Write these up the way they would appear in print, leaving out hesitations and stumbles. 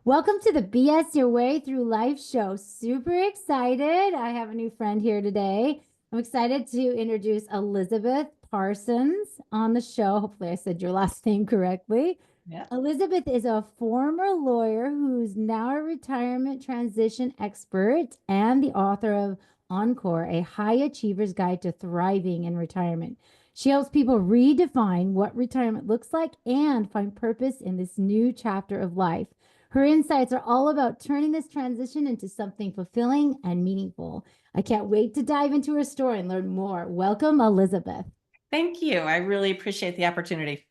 Welcome to the BS Your Way Through Life show. Super excited. I have a new friend here today. I'm excited to introduce Elizabeth Parsons on the show. Hopefully, I said your last name correctly. Yeah. Elizabeth is a former lawyer who's now a retirement transition expert and the author of Encore, a high achiever's guide to thriving in retirement. She helps people redefine what retirement looks like and find purpose in this new chapter of life. Her insights are all about turning this transition into something fulfilling and meaningful. I can't wait to dive into her story and learn more. Welcome, Elizabeth. Thank you. I really appreciate the opportunity.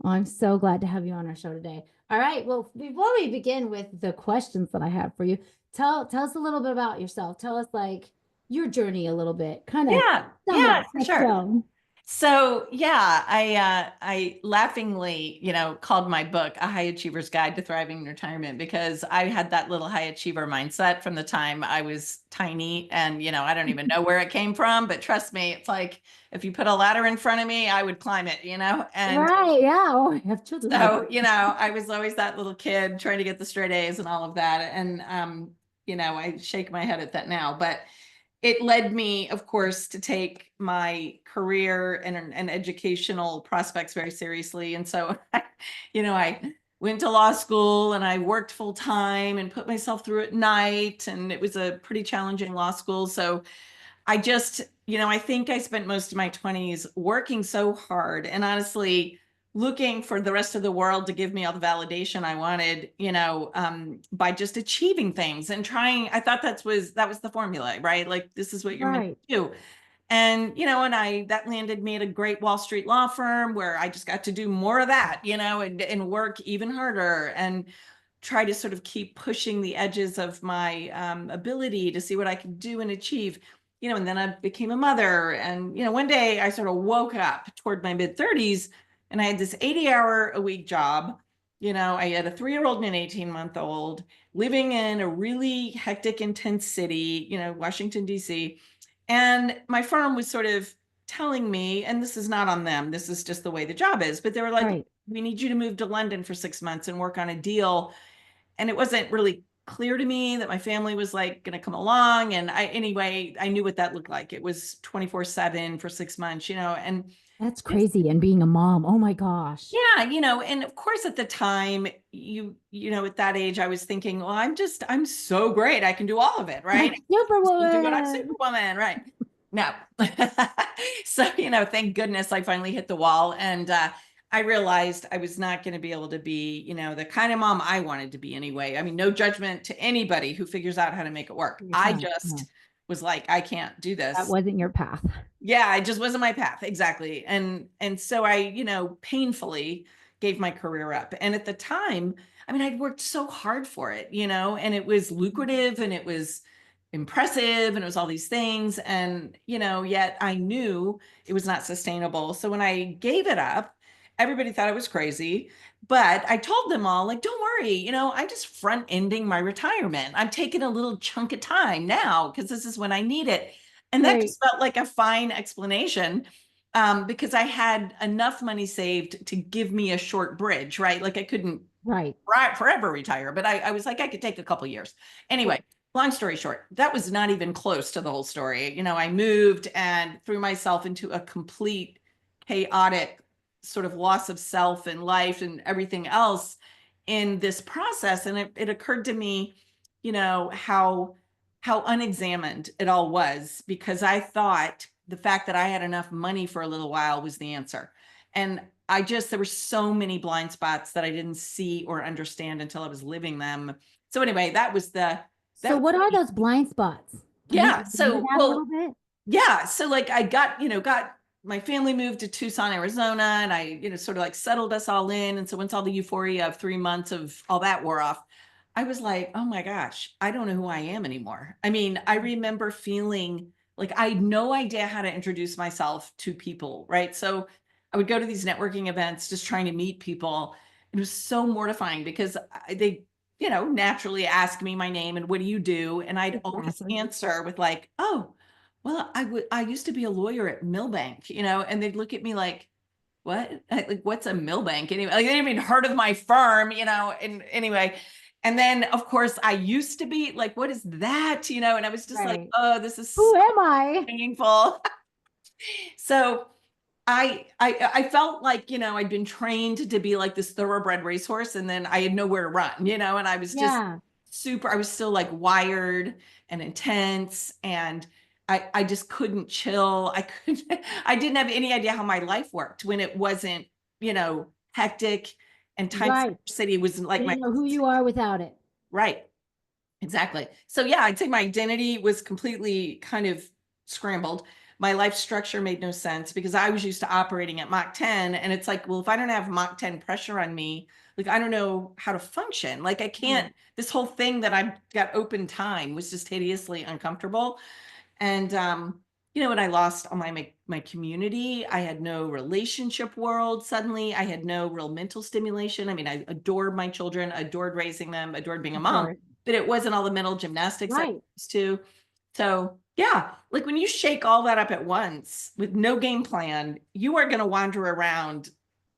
Oh, I'm so glad to have you on our show today. All right. Well, before we begin with the questions that I have for you, tell us a little bit about yourself. Tell us like your journey a little bit. Kind of Yeah, sound yeah, that for set sure. stone. So yeah, I laughingly, called my book A High Achiever's Guide to Thriving in Retirement because I had that little high achiever mindset from the time I was tiny. And I don't even know where it came from, but trust me, it's like if you put a ladder in front of me, I would climb it. And Right. Yeah. Oh, I have children like so, I was always that little kid trying to get the straight A's and all of that. And I shake my head at that now, but it led me, of course, to take my career and educational prospects very seriously. And so, I went to law school and I worked full time and put myself through at night. And it was a pretty challenging law school. So I just, I think I spent most of my 20s working so hard and honestly looking for the rest of the world to give me all the validation I wanted, by just achieving things and trying. I thought that was the formula, right? Like this is what you're meant right. to do. And that landed me at a great Wall Street law firm where I just got to do more of that, and work even harder and try to sort of keep pushing the edges of my ability to see what I could do and achieve. And then I became a mother. And, one day I sort of woke up toward my mid 30s and I had this 80-hour-a-week job. I had a 3-year-old and an 18-month-old living in a really hectic, intense city, Washington, D.C. And my firm was sort of telling me, and this is not on them, this is just the way the job is, but they were like, Right. we need you to move to London for 6 months and work on a deal. And it wasn't really clear to me that my family was like going to come along. And anyway, I knew what that looked like. It was 24/7 for 6 months, and That's crazy. And being a mom. Oh my gosh. yeah, and of course at the time, at that age, I was thinking, well, I'm so great. I can do all of it, right? Like Still do what I'm Superwoman. Superwoman, right? No. So, thank goodness I finally hit the wall. And I realized I was not going to be able to be, the kind of mom I wanted to be anyway. I mean, no judgment to anybody who figures out how to make it work. I Yourself. just Yeah. was like, I can't do That this. wasn't your path. Yeah, it just wasn't my path. Exactly. And so I, painfully gave my career up. And at the time, I mean, I'd worked so hard for it, and it was lucrative and it was impressive and it was all these things. And, yet I knew it was not sustainable. So when I gave it up, everybody thought I was crazy. But I told them all, like, don't worry, I'm just front ending my retirement. I'm taking a little chunk of time now because this is when I need it. And that Right. just felt like a fine explanation, because I had enough money saved to give me a short bridge, right? Like I couldn't Right. forever retire, but I was like, I could take a couple years. Anyway, long story short, that was not even close to the whole story. I moved and threw myself into a complete chaotic sort of loss of self and life and everything else in this process. And it occurred to me, how unexamined it all was because I thought the fact that I had enough money for a little while was the answer. And there were so many blind spots that I didn't see or understand until I was living them. So anyway, So that was what are the, those blind spots? Can you yeah. dig into So, that a little well, bit? yeah. So like I got my family moved to Tucson, Arizona, and I, sort of like settled us all in. And so once all the euphoria of 3 months of all that wore off, I was like, oh my gosh, I don't know who I am anymore. I mean, I remember feeling like I had no idea how to introduce myself to people, right? So I would go to these networking events just trying to meet people. It was so mortifying because they, naturally ask me my name and what do you do? And I'd always Exactly. answer with like, oh, well, I used to be a lawyer at Millbank, and they'd look at me like, what? Like, what's a Millbank? Anyway, like, they didn't even heard of my firm, and anyway. And then, of course, I used to be like, what is that? And I was just like, Right. oh, this is Who so am I? painful. So I felt like, I'd been trained to be like this thoroughbred racehorse, and then I had nowhere to run, and I was just Yeah. I was still like wired and intense, and I just couldn't chill. I couldn't, I didn't have any idea how my life worked when it wasn't, hectic, and Times Right. City was like You my didn't know who you are without it. right. Exactly. So yeah, I'd say my identity was completely kind of scrambled. My life structure made no sense because I was used to operating at Mach 10. And it's like, well, if I don't have Mach 10 pressure on me, like I don't know how to function. Like I Right. can't, this whole thing that I've got open time was just hideously uncomfortable. And when I lost all my community, I had no relationship world. Suddenly, I had no real mental stimulation. I mean, I adored my children, adored raising them, adored being a Of mom, course. but it wasn't all the mental gymnastics I Right. used to. So yeah, like when you shake all that up at once with no game plan, you are going to wander around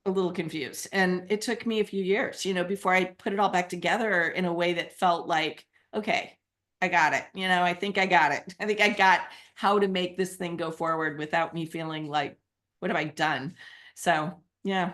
a little confused. And it took me a few years, before I put it all back together in a way that felt like, okay, I got it. I think I got it. I think I got how to make this thing go forward without me feeling like, what have I done? So, yeah.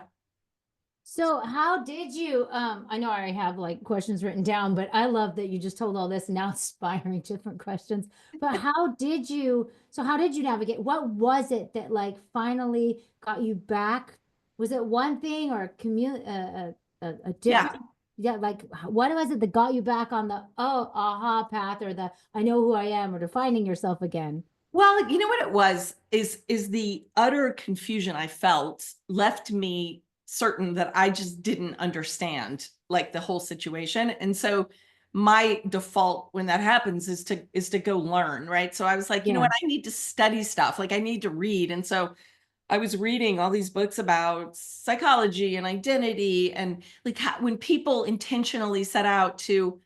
So how did you I know I already have like questions written down, but I love that you just told all this and now inspiring different questions. But how did you navigate? What was it that like finally got you back? Was it one thing or a Yeah. different yeah, like what was it that got you back on the aha path or the I know who I am or defining yourself again? Well, you know what it was is the utter confusion I felt left me certain that I just didn't understand like the whole situation. And so my default when that happens is to go learn, right? So I was like, you know Yeah, what, I need to study stuff. Like I need to read. And so I was reading all these books about psychology and identity and like how, when people intentionally set out to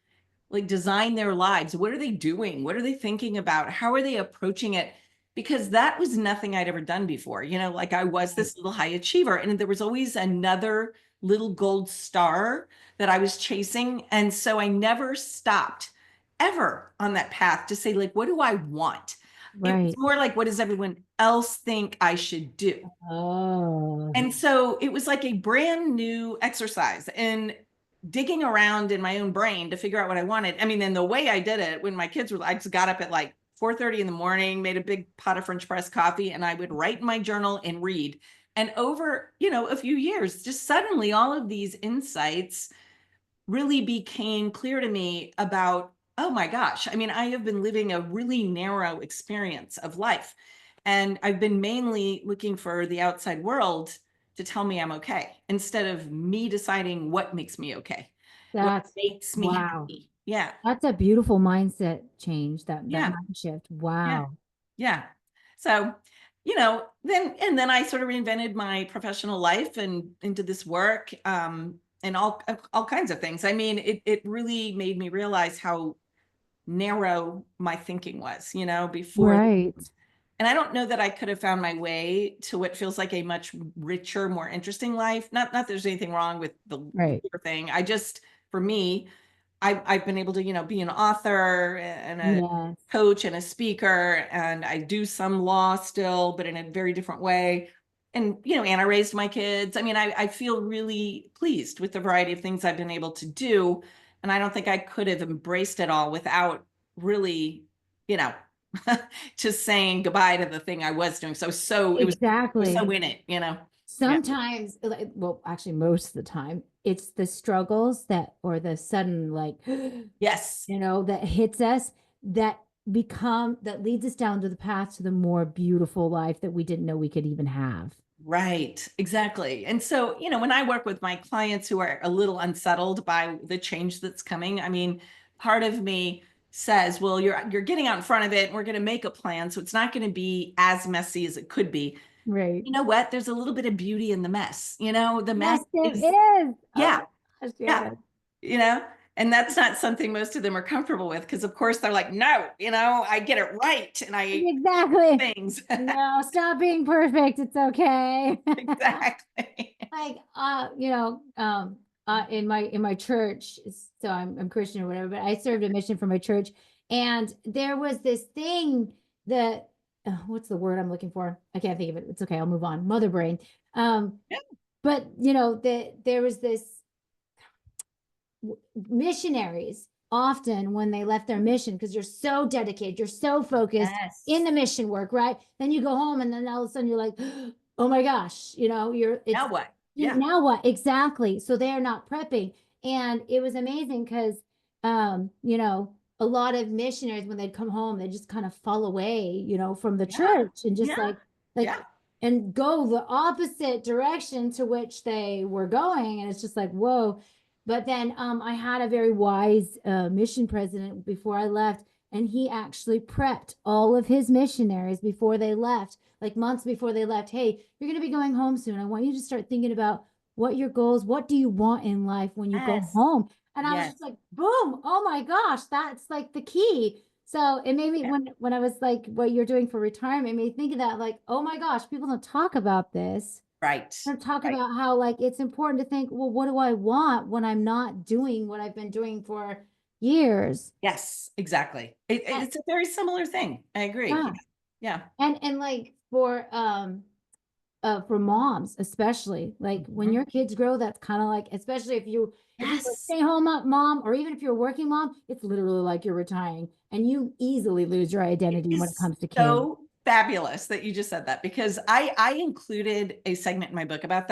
like design their lives. What are they doing? What are they thinking about? How are they approaching it? Because that was nothing I'd ever done before. Like I was right, this little high achiever, and there was always another little gold star that I was chasing. And so I never stopped ever on that path to say, like, what do I want? It was right. more like, what does everyone else think I should do? Oh, And so it was like a brand new exercise in digging around in my own brain to figure out what I wanted. I mean, and the way I did it when my kids were, I just got up at like 4:30 in the morning, made a big pot of French press coffee, and I would write in my journal and read. And over, a few years, just suddenly all of these insights really became clear to me about, oh my gosh, I mean, I have been living a really narrow experience of life. And I've been mainly looking for the outside world to tell me I'm okay instead of me deciding what makes me okay, what that's makes me wow. happy. Yeah. That's a beautiful mindset change, that Yeah. mind shift. Yeah. Wow. Yeah. So, then I sort of reinvented my professional life and into this work, and all kinds of things. I mean, it really made me realize how narrow my thinking was, before. Right. And I don't know that I could have found my way to what feels like a much richer, more interesting life. Not that there's anything wrong with the Right. thing. I just, for me, I've been able to, be an author and a Yes. coach and a speaker, and I do some law still, but in a very different way. And, and I raised my kids. I mean, I feel really pleased with the variety of things I've been able to do. And I don't think I could have embraced it all without really, you know, just saying goodbye to the thing I was doing. It was Exactly. so in it. Yeah. Sometimes, like, well, actually, most of the time, it's the struggles that, or the sudden, like, Yes. that hits us that that leads us down to the path to the more beautiful life that we didn't know we could even have. Right, exactly. And so, when I work with my clients who are a little unsettled by the change that's coming, I mean, part of me says, well, you're getting out in front of it, and we're going to make a plan so it's not going to be as messy as it could be. Right. You know what? There's a little bit of beauty in the mess. The mess Yes, there is, is. Oh yeah, my gosh, yeah, yes. you know, and that's not something most of them are comfortable with because of course they're like, no, I get it right and I Exactly. things. No, stop being perfect. It's okay. Exactly. Like, in my church. So I'm Christian or whatever, but I served a mission for my church, and there was this thing that what's the word I'm looking for? I can't think of it. It's okay. I'll move on. Mother brain. Um, Yeah. but there was this missionaries often when they left their mission because you're so dedicated, you're so focused in Yes. the mission work, right? Then you go home and then all of a sudden you're like, oh my gosh, you're it's Now what? you Yeah. now what exactly? So they are not prepping, and it was amazing because a lot of missionaries when they'd come home they just kind of fall away, from the Yeah. church and just Yeah. like Yeah. and go the opposite direction to which they were going, and it's just like whoa. But then I had a very wise mission president before I left, and he actually prepped all of his missionaries before they left, like months before they left. Hey, you're going to be going home soon. I want you to start thinking about what your goals, what do you want in life when you go Yes. home? And I was Yes. just like, boom, oh my gosh, that's like the key. So it made me Yeah. when I was like, what you're doing for retirement, it made me think of that, like, oh my gosh, people don't talk about this Right. and talk Right. about how like it's important to think, well, what do I want when I'm not doing what I've been doing for years? Yes, exactly. And, It's a very similar thing. I agree. yeah. Yeah. And like for moms, especially like when Mhm. your kids grow, that's kind of like, especially if you're a Yes. stay-home mom, or even if you're a working mom, it's literally like you're retiring and you easily lose your It identity when it is comes to kids. so fabulous that you just said that because I included a segment in my book about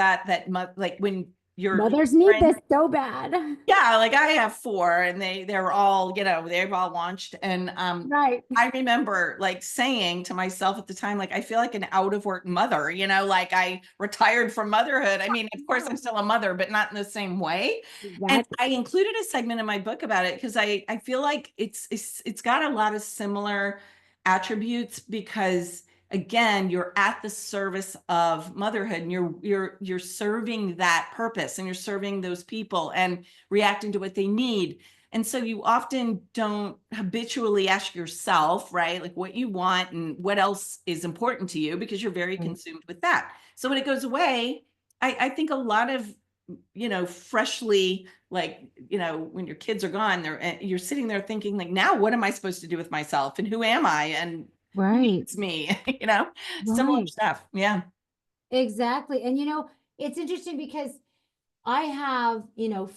like when you're Mothers need this so bad. yeah, like I have four and they're all, they've all launched. And Right. I remember like saying to myself at the time, like I feel like an out of work mother, like I retired from motherhood. I mean, of course I'm still a mother, but not in the same way. And Exactly. I included a segment in my book about it because I feel like it's got a lot of similar attributes because again you're at the service of motherhood and you're serving that purpose and you're serving those people and reacting to what they need. And so you often don't habitually ask yourself, right, like what you want and what else is important to you because you're very Right. consumed with that. So when it goes away, I think a lot of, freshly, like, when your kids are gone, you're sitting there thinking, like, now what am I supposed to do with myself and who am I and who Right. needs me, similar Right. stuff. Yeah. Exactly. And it's interesting because I have,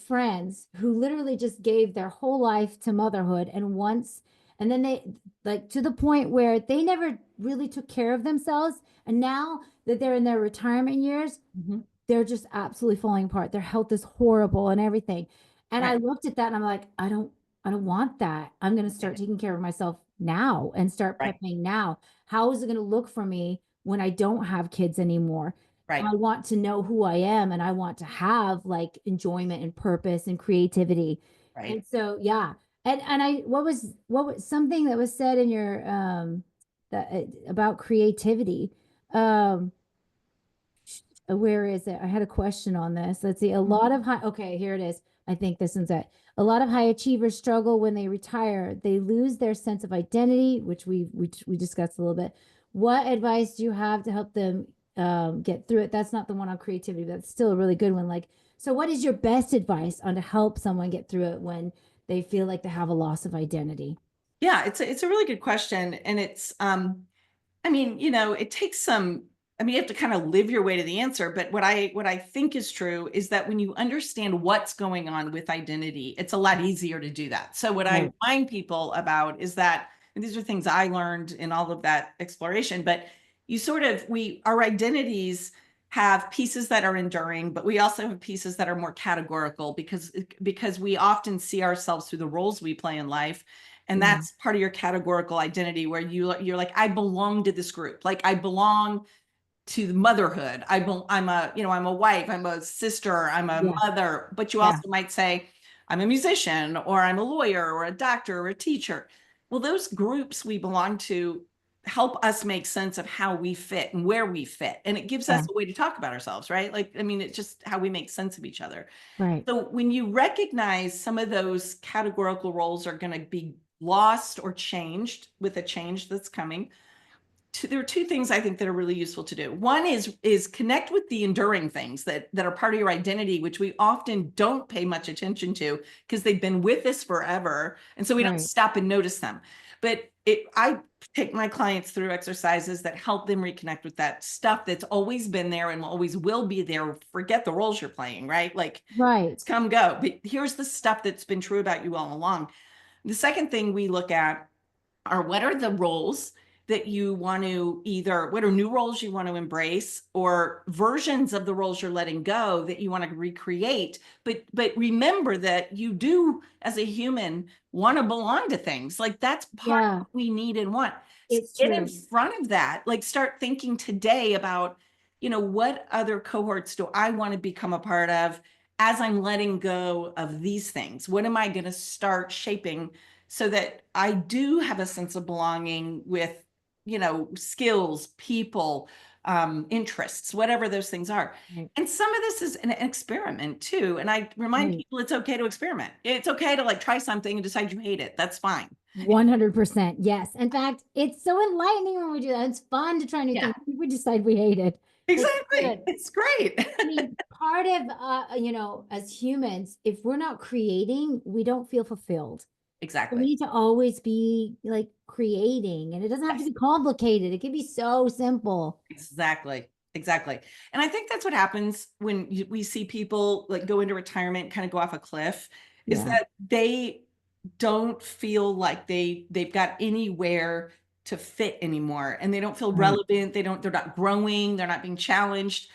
friends who literally just gave their whole life to motherhood, and then they, like, to the point where they never really took care of themselves. And now that they're in their retirement years, Mhm. they're just absolutely falling apart. Their health is horrible and everything. And I Right. looked at that and I'm like, I don't want that. I'm going to start taking care of myself now and start Right. prepping now. How is it going to look for me when I don't have kids anymore? Right. I want to know who I am and I want to have like enjoyment and purpose and creativity. Right. And so, yeah. And what was something that was said in your about creativity? Um where is it? I had a question on this. Let's see. A Mhm. lot of high, okay, here it is. I think this one's it. A lot of high achievers struggle when they retire. They lose their sense of identity, which we discussed a little bit. What advice do you have to help them get through it? That's not the one on creativity, but that's still a really good one. Like, so what is your best advice on to help someone get through it when they feel like they have a loss of identity? Yeah, it's a really good question. And I mean, it takes you have to kind of live your way to the answer, but what I think is true is that when you understand what's going on with identity, it's a lot easier to do that. So what I Right. remind people about is that, and these are things I learned in all of that exploration, but our identities have pieces that are enduring, but we also have pieces that are more categorical because we often see ourselves through the roles we play in life. And Yeah. that's part of your categorical identity where you're like, I belong to this group. Like I belong to the motherhood. I'm a wife, I'm a sister, I'm a Yeah. mother, but you Yeah. also might say, I'm a musician or I'm a lawyer or a doctor or a teacher. Well, those groups we belong to help us make sense of how we fit and where we fit. And it gives us Yeah. a way to talk about ourselves, right? Like, I mean, it's just how we make sense of each other. Right. So when you recognize some of those categorical roles are going to be lost or changed with a change that's coming, there are two things I think that are really useful to do. One is connect with the enduring things that are part of your identity, which we often don't pay much attention to because they've been with us forever, and so we don't Right. stop and notice them. But I take my clients through exercises that help them reconnect with that stuff that's always been there and always will be there. Forget the roles you're playing, right? Like, Right. it's come go. But here's the stuff that's been true about you all along. The second thing we look at are what are the roles that you want to either, what are new roles you want to embrace, or versions of the roles you're letting go that you want to recreate. But remember that you do, as a human, want to belong to things. Like, that's part of Yeah, what we need and want. So it's get in true. front of that. Like, start thinking today about, what other cohorts do I want to become a part of as I'm letting go of these things? What am I going to start shaping so that I do have a sense of belonging with, skills, people, interests, whatever those things are. Right. And some of this is an experiment too. And I remind Right. people it's okay to experiment. It's okay to like try something and decide you hate it. That's fine. 100%. Yes. In fact, it's so enlightening when we do that. It's fun to try new Yeah, things. We decide we hate it. It's exactly. good. It's great. I mean, part of, as humans, if we're not creating, we don't feel fulfilled. So we Exactly. need to always be like creating, and it doesn't have to Yes. be complicated. It can be so simple. Exactly. Exactly. And I think that's what happens when we see people like go into retirement, kind of go off a cliff, is Yeah. that they don't feel like they've got anywhere to fit anymore, and they don't feel Right. relevant. They're not growing, they're not being challenged.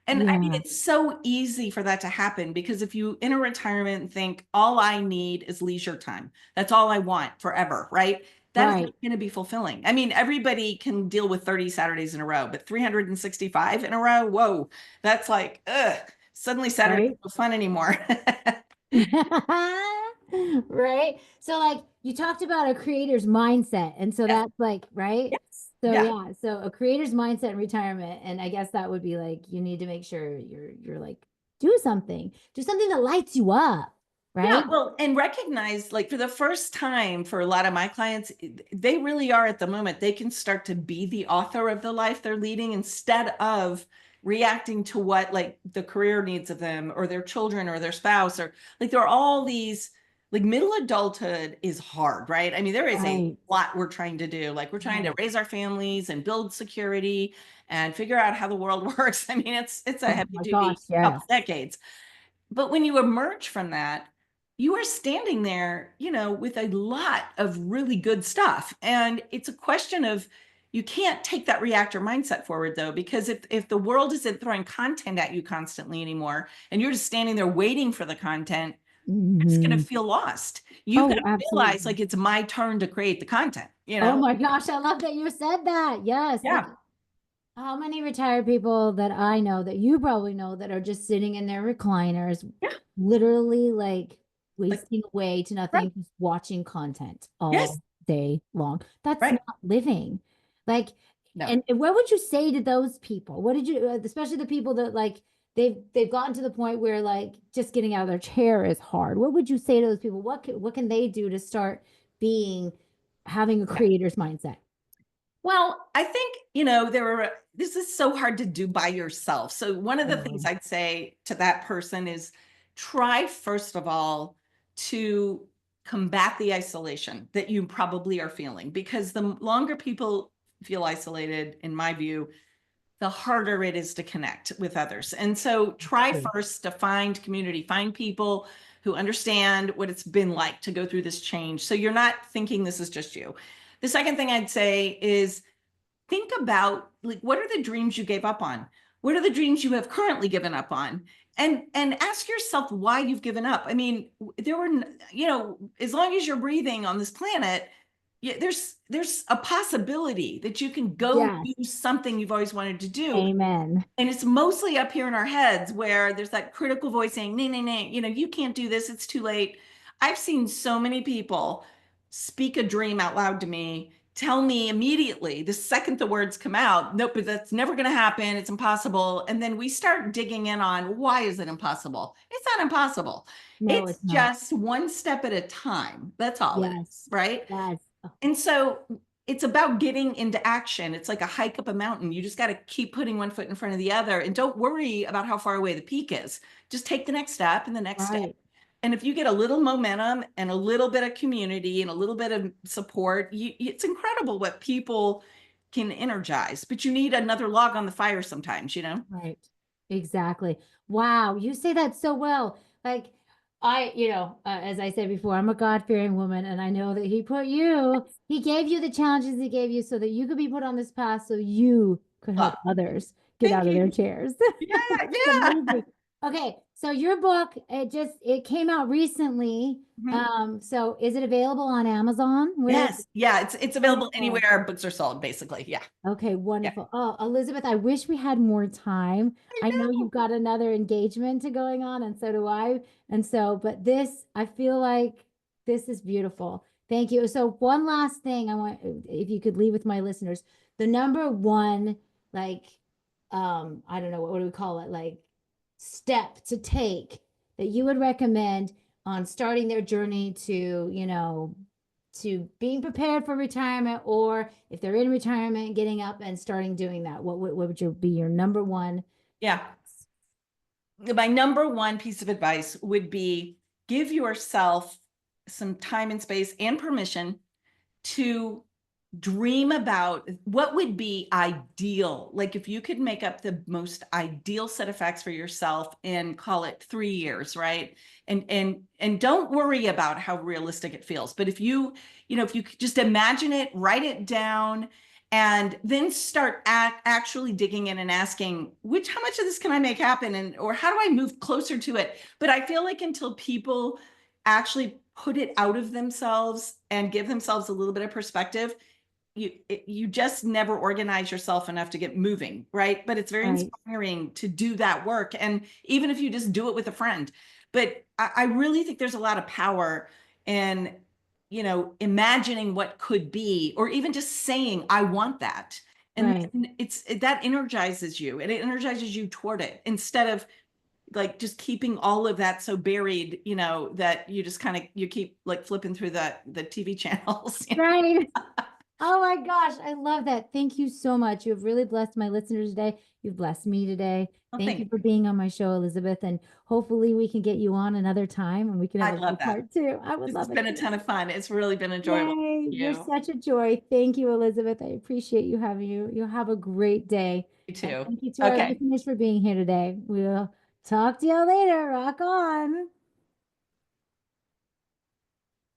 And I mean, Yeah. it's so easy for that to happen because if you in a retirement and think all I need is leisure time, that's all I want forever, right? That is not Right. going to be fulfilling. I mean, everybody can deal with 30 Saturdays in a row, but 365 in a row, whoa, that's like, ugh, suddenly Saturday's Right. no fun anymore. Right. So like you talked about a creator's mindset. And so Yes. that's like, right? Yes. So Yeah. yeah, so a creator's mindset in retirement. And I guess that would be like you need to make sure you're like do something that lights you up, Yeah, right? well, and recognize like for the first time for a lot of my clients, they really are at the moment, they can start to be the author of the life they're leading instead of reacting to what like the career needs of them or their children or their spouse, or like there are all these, like middle adulthood is hard, right? I mean, there is a Right. lot we're trying to do. Like we're trying to Right. raise our families and build security and figure out how the world works. I mean, it's a Oh heavy my gosh, duty couple yes. decades. But when you emerge from that, you are standing there, with a lot of really good stuff. And it's a question of you can't take that reactor mindset forward though, because if the world isn't throwing content at you constantly anymore, and you're just standing there waiting for the content, it's going to Hmm. feel lost. You've got Oh, to realize absolutely. like it's my turn to create the content, Oh my gosh, I love that you said that. Yes. Like Yeah. how many retired people that I know that you probably know that are just sitting in their recliners, Yeah. literally like Like, wasting away to right. nothing, just watching content Yes. all day long. That's Right. not living. Like, No. and what would you say to those people? What did you, especially the people that like they've gotten to the point where like just getting out of their chair is hard. What would you say to those people? What can they do to start being having a Yeah. creator's mindset? Well, I think, this is so hard to do by yourself. So, one of I the things know. I'd say to that person is try, first of all, to combat the isolation that you probably are feeling, because the longer people feel isolated, in my view, the harder it is to connect with others. And so, try True. first to find community, find people who understand what it's been like to go through this change. So, you're not thinking this is just you. The second thing I'd say is think about like what are the dreams you gave up on, what are the dreams you have currently given up on, and ask yourself why you've given up. I mean, there were, as long as you're breathing on this planet, yeah, there's a possibility that you can go Yes. do something you've always wanted to do. Amen. And it's mostly up here in our heads where there's that critical voice saying, nay, nay, nay, you can't do this. It's too late. I've seen so many people speak a dream out loud to me, tell me immediately the second the words come out, nope, but that's never going to happen. It's impossible. And then we start digging in on why is it impossible? It's not impossible. No, It's it's not. just one step at a time. That's all it Yes. is, right? Yes. Oh, And so it's about getting into action. It's like a hike up a mountain. You just got to keep putting one foot in front of the other and don't worry about how far away the peak is. Just take the next step and the next step. Right. And if you get a little momentum and a little bit of community and a little bit of support, it's incredible what people can energize. But you need another log on the fire sometimes, you know? Right. Exactly. Wow. You say that so well. Like, as I said before, I'm a God-fearing woman, and I know that he gave you the challenges he gave you so that you could be put on this path so you could Love. help others get Thank out of you. their chairs. Yeah, It's yeah. amazing. Okay. So your book, it came out recently. Mhm. So is it available on Amazon? Where? Yes. Yeah. It's available Wonderful. anywhere books are sold, basically. Yeah. Okay, Yeah. wonderful. Oh, Elizabeth, I wish we had more time. I I know you've know. got another engagement to going on, and so do I. And so, but this, I feel like this is beautiful. Thank you. So, one last thing I want, if you could leave with my listeners, the number one, like, I don't know, what do we call it? Like, step to take that you would recommend on starting their journey to, to being prepared for retirement, or if they're in retirement, getting up and starting doing that. What would be your number one? Yeah. My number one piece of advice would be give yourself some time and space and permission to dream about what would be ideal. Like if you could make up the most ideal set of facts for yourself in, call it 3 years, right? And don't worry about how realistic it feels. But if you could just imagine it, write it down, and then start actually digging in and asking, how much of this can I make happen? Or how do I move closer to it? But I feel like until people actually put it out of themselves and give themselves a little bit of perspective, you just never organize yourself enough to get moving, right? But it's very Right, inspiring to do that work, and even if you just do it with a friend. But I really think there's a lot of power in imagining what could be, or even just saying I want that. And right, then that energizes you, and it energizes you toward it, instead of like just keeping all of that so buried, that you just kind of you keep like flipping through the TV channels. right. Oh my gosh, I love that. Thank you so much. You have really blessed my listeners today. You've blessed me today. Well, Thank you thank for being on my show, Elizabeth. And hopefully we can get you on another time and we can have I'd a love big that. part two. I would This has love it been a too. ton of fun. It's really been enjoyable. Yay, Thank you're you. such a joy. Thank you, Elizabeth. I appreciate you having you. You have a great day. You And too. thank you to our Okay. listeners for being here today. We'll talk to you later. Rock on.